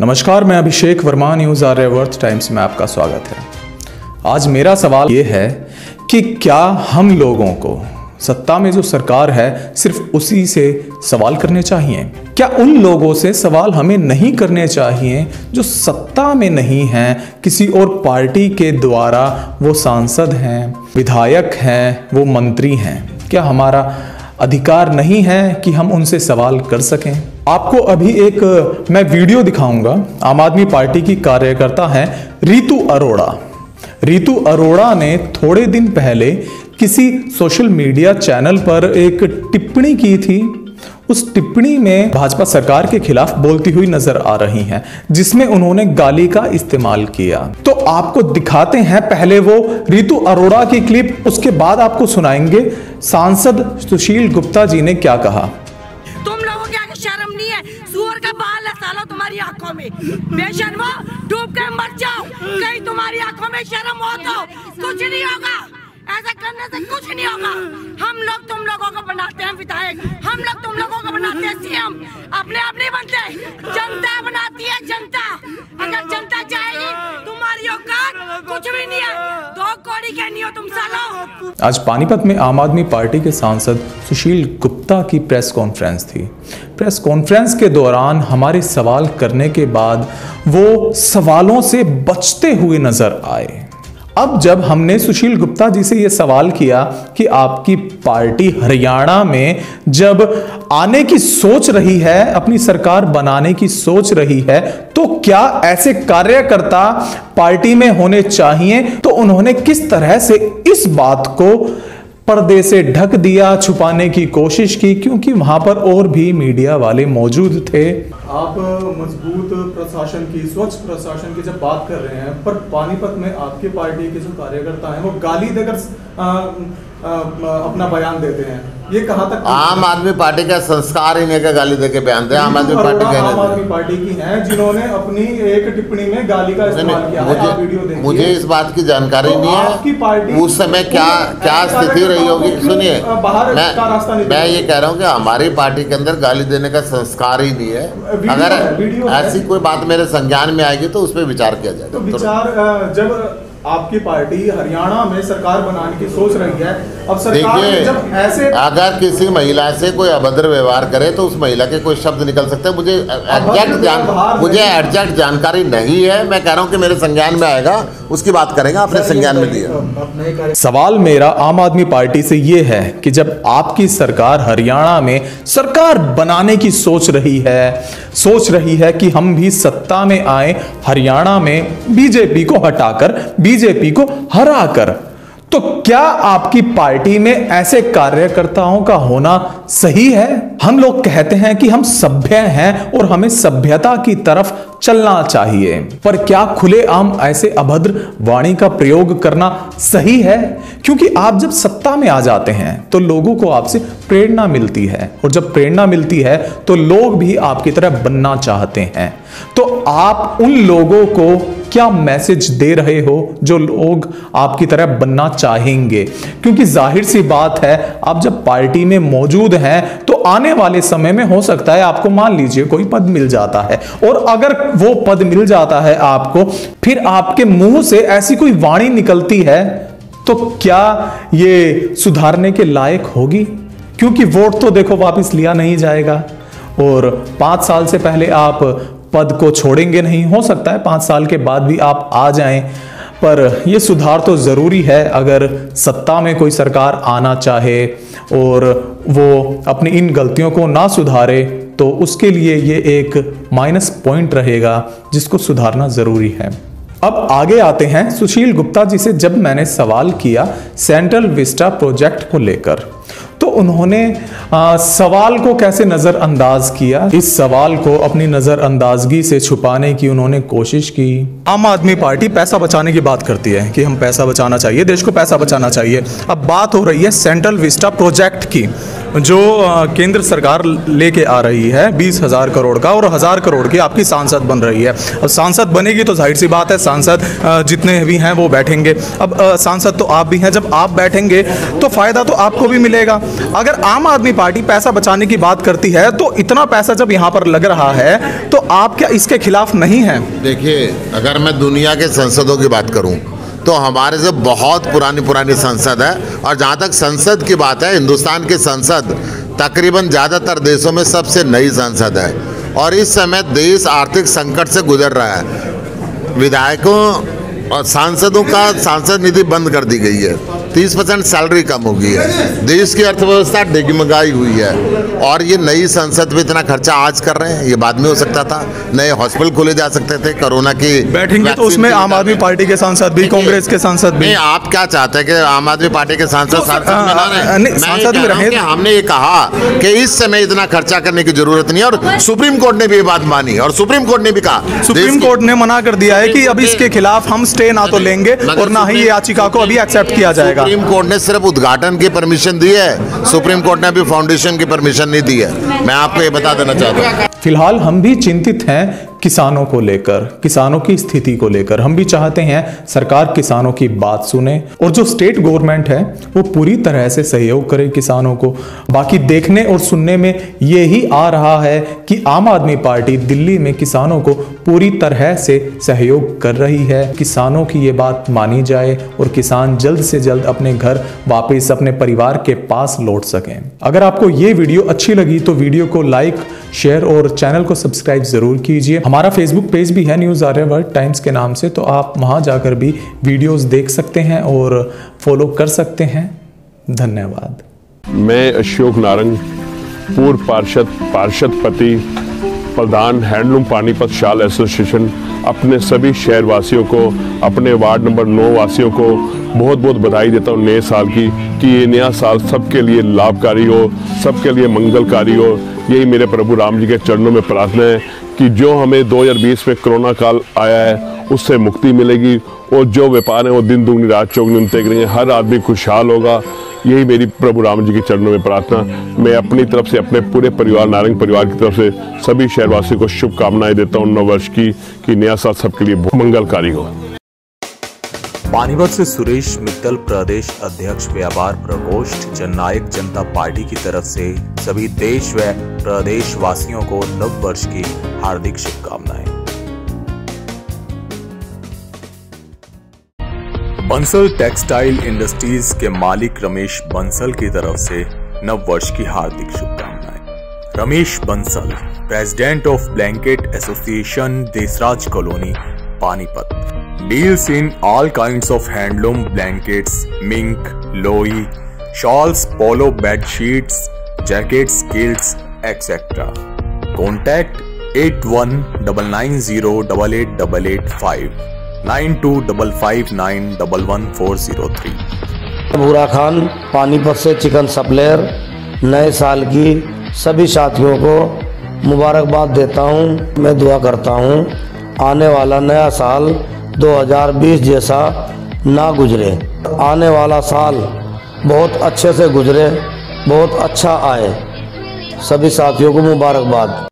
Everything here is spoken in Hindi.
नमस्कार, मैं अभिषेक वर्मा, न्यूज़ आर्यावर्त टाइम्स में आपका स्वागत है। आज मेरा सवाल ये है कि क्या हम लोगों को सत्ता में जो सरकार है सिर्फ उसी से सवाल करने चाहिए? क्या उन लोगों से सवाल हमें नहीं करने चाहिए जो सत्ता में नहीं हैं, किसी और पार्टी के द्वारा वो सांसद हैं, विधायक हैं, वो मंत्री हैं? क्या हमारा अधिकार नहीं है कि हम उनसे सवाल कर सकें? आपको अभी एक मैं वीडियो दिखाऊंगा। आम आदमी पार्टी की कार्यकर्ता है रितु अरोड़ा। रितु अरोड़ा ने थोड़े दिन पहले किसी सोशल मीडिया चैनल पर एक टिप्पणी की थी। उस टिप्पणी में भाजपा सरकार के खिलाफ बोलती हुई नजर आ रही हैं, जिसमें उन्होंने गाली का इस्तेमाल किया। तो आपको दिखाते हैं पहले वो रितु अरोड़ा की क्लिप, उसके बाद आपको सुनाएंगे सांसद सुशील गुप्ता जी ने क्या कहा। तुम लोगों के आगे शर्म नहीं है? सूअर का बाल है सालो तुम्हारी आंखों में, बेशर्मो, डूब के मर जाओ। कहीं तुम्हारी आंखों में शर्म हो तो कुछ नहीं होगा। ऐसा करने से कुछ नहीं होगा। हम लोग तुम लोगों को बनाते हैं विधायक, हम लोग तुम लोगों को बनाते हैं सीएम। अपने आप नहीं बनते, जनता बनाती है। जनता, अगर जनता चाहेगी, तुम्हारी औकात कुछ भी नहीं है। दो कौड़ी कहनी हो तुम सालो। आज पानीपत में आम आदमी पार्टी के सांसद सुशील गुप्ता की प्रेस कॉन्फ्रेंस थी। प्रेस कॉन्फ्रेंस के दौरान हमारे सवाल करने के बाद वो सवालों से बचते हुए नजर आए। अब जब हमने सुशील गुप्ता जी से यह सवाल किया कि आपकी पार्टी हरियाणा में जब आने की सोच रही है, अपनी सरकार बनाने की सोच रही है, तो क्या ऐसे कार्यकर्ता पार्टी में होने चाहिए? तो उन्होंने किस तरह से इस बात को पर्दे से ढक दिया, छुपाने की कोशिश की, क्योंकि वहां पर और भी मीडिया वाले मौजूद थे। आप मजबूत प्रशासन की, स्वच्छ प्रशासन की जब बात कर रहे हैं, पर पानीपत में आपके पार्टी के जो कार्यकर्ता हैं वो गाली देकर अपना बयान देते हैं। ये कहां तक? आम आदमी पार्टी का संस्कार ही नहीं का गाली देके बयान दे। आम आदमी पार्टी की हैं जिन्होंने अपनी एक टिप्पणी में गाली का इस्तेमाल किया है। आप वीडियो देखिए। मुझे इस बात की जानकारी तो नहीं है उस समय क्या स्थिति रही होगी। सुनिए, मैं ये कह रहा हूँ कि हमारी पार्टी के अंदर गाली देने का संस्कार ही नहीं है। अगर ऐसी कोई बात मेरे संज्ञान में आएगी तो उस पर विचार किया जाएगा। तो विचार जब आपकी पार्टी हरियाणा में सरकार बनाने की सोच रही है, अब सरकार जब ऐसे अगर किसी महिला से कोई अभद्र व्यवहार करे तो उस महिला के कोई शब्द निकल सकते हैं। मुझे एग्जैक्ट जानकारी नहीं है। मैं कह रहा हूं कि मेरे संज्ञान में आएगा, उसकी बात करेंगे। आपने संज्ञान में दिया। सवाल मेरा आम आदमी पार्टी से ये है कि जब आपकी सरकार हरियाणा में सरकार बनाने की सोच रही है कि हम भी सत्ता में आए, हरियाणा में बीजेपी को हटाकर, बीजेपी को हराकर, तो क्या आपकी पार्टी में ऐसे कार्यकर्ताओं का होना सही है? हम लोग कहते हैं कि हम सभ्य हैं और हमें सभ्यता की तरफ चलना चाहिए, पर क्या खुलेआम ऐसे अभद्र वाणी का प्रयोग करना सही है? क्योंकि आप जब सत्ता में आ जाते हैं तो लोगों को आपसे प्रेरणा मिलती है, और जब प्रेरणा मिलती है तो लोग भी आपकी तरह बनना चाहते हैं। तो आप उन लोगों को क्या मैसेज दे रहे हो जो लोग आपकी तरह बनना चाहेंगे? क्योंकि जाहिर सी बात है, आप जब पार्टी में मौजूद हैं तो आने वाले समय में हो सकता है आपको, मान लीजिए, कोई पद मिल जाता है, और अगर वो पद मिल जाता है आपको, फिर आपके मुंह से ऐसी कोई वाणी निकलती है, तो क्या ये सुधारने के लायक होगी? क्योंकि वोट तो देखो वापस लिया नहीं जाएगा, और 5 साल से पहले आप पद को छोड़ेंगे नहीं। हो सकता है 5 साल के बाद भी आप आ जाएं, पर यह सुधार तो जरूरी है। अगर सत्ता में कोई सरकार आना चाहे और वो अपनी इन गलतियों को ना सुधारे, तो उसके लिए ये एक माइनस पॉइंट रहेगा जिसको सुधारना जरूरी है। अब आगे आते हैं सुशील गुप्ता जी से। जब मैंने सवाल किया सेंट्रल विस्टा प्रोजेक्ट को लेकर, तो उन्होंने सवाल को कैसे नजरअंदाज किया। इस सवाल को अपनी नजरअंदाजगी से छुपाने की उन्होंने कोशिश की। आम आदमी पार्टी पैसा बचाने की बात करती है कि हम पैसा बचाना चाहिए, देश को पैसा बचाना चाहिए। अब बात हो रही है सेंट्रल विस्टा प्रोजेक्ट की। जो केंद्र सरकार लेके आ रही है 20,000 करोड़ का और 1,000 करोड़ की आपकी सांसद बन रही है। अब सांसद बनेगी तो जाहिर सी बात है सांसद जितने भी हैं वो बैठेंगे। अब सांसद तो आप भी हैं, जब आप बैठेंगे तो फ़ायदा तो आपको भी मिलेगा। अगर आम आदमी पार्टी पैसा बचाने की बात करती है तो इतना पैसा जब यहाँ पर लग रहा है तो आप क्या इसके खिलाफ नहीं हैं? देखिए, अगर मैं दुनिया के संसदों की बात करूँ तो हमारे से बहुत पुरानी संसद है। और जहाँ तक संसद की बात है, हिंदुस्तान की संसद तकरीबन ज़्यादातर देशों में सबसे नई संसद है और इस समय देश आर्थिक संकट से गुजर रहा है। विधायकों और सांसदों का सांसद निधि बंद कर दी गई है, 30% सैलरी कम हो गई है, देश की अर्थव्यवस्था डिगमगाई हुई है और ये नई संसद पे इतना खर्चा आज कर रहे हैं, ये बाद में हो सकता था। नए हॉस्पिटल खोले जा सकते थे, कोरोना की बैठेंगे तो उसमें आम आदमी पार्टी के सांसद भी, कांग्रेस के सांसद भी। नहीं, आप क्या चाहते हैं कि आम आदमी पार्टी के सांसद सांसद में रहे? हमने ये कहा कि इस समय इतना खर्चा करने की जरूरत नहीं है और सुप्रीम कोर्ट ने भी ये बात मानी और सुप्रीम कोर्ट ने भी कहा, सुप्रीम कोर्ट ने मना कर दिया है कि अब इसके खिलाफ हम स्टे ना तो लेंगे और ना ही ये याचिका को अभी एक्सेप्ट किया जाएगा। सुप्रीम कोर्ट ने सिर्फ उद्घाटन की परमिशन दी है, सुप्रीम कोर्ट ने अभी फाउंडेशन की परमिशन नहीं दी है। मैं आपको ये बता देना चाहता हूँ। फिलहाल हम भी चिंतित हैं किसानों को लेकर, किसानों की स्थिति को लेकर। हम भी चाहते हैं सरकार किसानों की बात सुने और जो स्टेट गवर्नमेंट है वो पूरी तरह से सहयोग करे किसानों को। बाकी देखने और सुनने में ये ही आ रहा है कि आम आदमी पार्टी दिल्ली में किसानों को पूरी तरह से सहयोग कर रही है। किसानों की ये बात मानी जाए और किसान जल्द से जल्द अपने घर वापस अपने परिवार के पास लौट सकें। अगर आपको ये वीडियो अच्छी लगी तो वीडियो को लाइक, शेयर और चैनल को सब्सक्राइब जरूर कीजिए। हमारा फेसबुक पेज भी है न्यूज़ आर्यावर्त टाइम्स के नाम से, तो आप वहां जाकर भी वीडियोस देख सकते हैं और फॉलो कर सकते हैं। धन्यवाद। मैं अशोक नारंग, पूर्व पार्षदपति, प्रधान हैंडलूम पानीपत शाल एसोसिएशन, अपने सभी शहर वासियों को, अपने वार्ड नंबर 9 वासियों को बहुत बहुत बधाई देता हूँ नए साल की, कि ये नया साल सबके लिए लाभकारी हो, सबके लिए मंगलकारी हो। यही मेरे प्रभु राम जी के चरणों में प्रार्थना है कि जो हमें 2020 में कोरोना काल आया है उससे मुक्ति मिलेगी और जो व्यापार है वो दिन दुगनी रात चौगुनी उनते करेंगे, हर आदमी खुशहाल होगा। यही मेरी प्रभु राम जी के चरणों में प्रार्थना। मैं अपनी तरफ से, अपने पूरे परिवार, नारंग परिवार की तरफ से सभी शहरवासियों को शुभकामनाएं देता हूँ नव वर्ष की, कि नया साल सबके लिए मंगलकारी हो। पानीपत से सुरेश मित्तल, प्रदेश अध्यक्ष व्यापार प्रकोष्ठ जननायक जनता पार्टी की तरफ से सभी देश व प्रदेश वासियों को नव वर्ष की हार्दिक शुभकामनाएं। बंसल टेक्सटाइल इंडस्ट्रीज के मालिक रमेश बंसल की तरफ से नव वर्ष की हार्दिक शुभकामनाएं। Ramesh Bansal, president of blanket association, Desraj colony, Panipat, deals in all kinds of handloom blankets, mink, loi, shawls, polo bed sheets, jackets, kilts, etc. Contact 8199088885 9255911403। भूरा खान, पानीपत से चिकन सप्लायर। नए साल की सभी साथियों को मुबारकबाद देता हूं। मैं दुआ करता हूं आने वाला नया साल 2020 जैसा ना गुजरे, आने वाला साल बहुत अच्छे से गुजरे, बहुत अच्छा आए। सभी साथियों को मुबारकबाद।